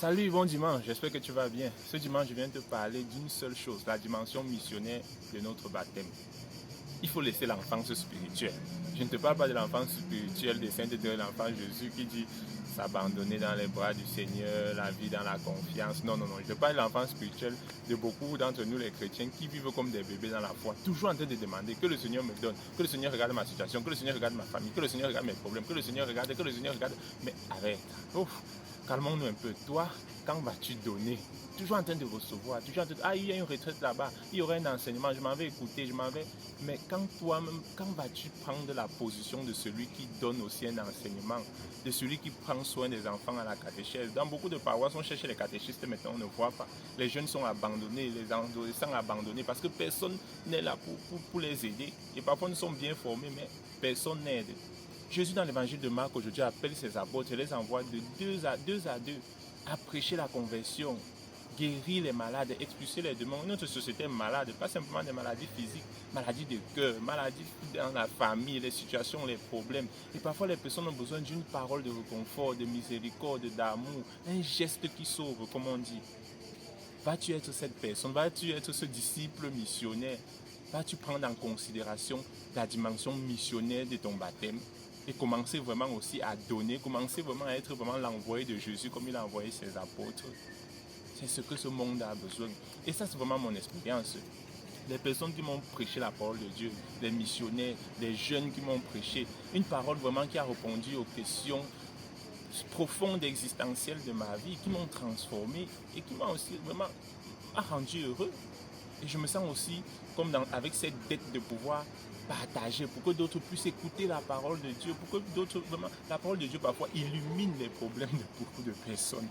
Salut, bon dimanche, j'espère que tu vas bien. Ce dimanche, je viens te parler d'une seule chose, la dimension missionnaire de notre baptême. Il faut laisser l'enfance spirituelle. Je ne te parle pas de l'enfance spirituelle des saints de l'enfant Jésus qui dit s'abandonner dans les bras du Seigneur, la vie dans la confiance. Non, non, non, je te parle de l'enfance spirituelle de beaucoup d'entre nous les chrétiens qui vivent comme des bébés dans la foi, toujours en train de demander que le Seigneur me donne, que le Seigneur regarde ma situation, que le Seigneur regarde ma famille, que le Seigneur regarde mes problèmes, que le Seigneur regarde, que le Seigneur regarde. Mais arrête, ouf, calmons-nous un peu. Toi, quand vas-tu donner? Toujours en train de recevoir, toujours en train de... Ah, il y a une retraite là-bas, il y aurait un enseignement, je m'en vais écouter, je m'en vais... Mais quand toi-même, quand vas-tu prendre la position de celui qui donne aussi un enseignement, de celui qui prend soin des enfants à la catéchèse? Dans beaucoup de paroisses, on cherche les catéchistes, maintenant on ne voit pas. Les jeunes sont abandonnés, les adolescents abandonnés, parce que personne n'est là pour les aider. Et parfois, nous sommes bien formés, mais personne n'aide. Jésus, dans l'évangile de Marc, aujourd'hui, appelle ses apôtres et les envoie de deux à deux à prêcher la conversion, guérir les malades, expulser les démons. Notre société est malade, pas simplement des maladies physiques, maladies de cœur, maladies dans la famille, les situations, les problèmes. Et parfois, les personnes ont besoin d'une parole de réconfort, de miséricorde, d'amour, un geste qui sauve, comme on dit. Vas-tu être cette personne? Vas-tu être ce disciple missionnaire? Vas-tu prendre en considération la dimension missionnaire de ton baptême? Et commencer vraiment aussi à donner, commencer vraiment à être vraiment l'envoyé de Jésus comme il a envoyé ses apôtres. C'est ce que ce monde a besoin. Et ça, c'est vraiment mon expérience. Les personnes qui m'ont prêché la parole de Dieu, les missionnaires, les jeunes qui m'ont prêché, une parole vraiment qui a répondu aux questions profondes, existentielles de ma vie, qui m'ont transformé et qui m'ont aussi vraiment rendu heureux. Et je me sens aussi comme avec cette dette de pouvoir partager pour que d'autres puissent écouter la parole de Dieu, pour que d'autres, vraiment, la parole de Dieu parfois illumine les problèmes de beaucoup de personnes.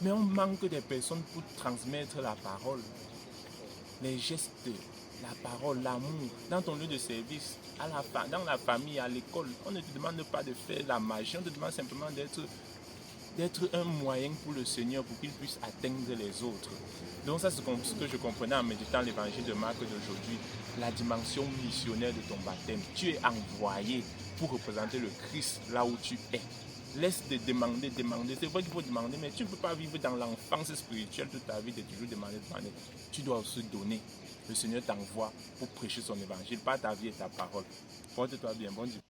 Mais on manque des personnes pour transmettre la parole, les gestes, la parole, l'amour, dans ton lieu de service, dans la famille, à l'école. On ne te demande pas de faire la magie, on te demande simplement d'être un moyen pour le Seigneur, pour qu'il puisse atteindre les autres. Donc ça, c'est ce que je comprenais en méditant l'évangile de Marc d'aujourd'hui, la dimension missionnaire de ton baptême. Tu es envoyé pour représenter le Christ là où tu es. Laisse de demander. C'est vrai qu'il faut demander, mais tu ne peux pas vivre dans l'enfance spirituelle toute ta vie de toujours demander. Tu dois aussi donner. Le Seigneur t'envoie pour prêcher son évangile, par ta vie et ta parole. Porte-toi bien, bon Dieu.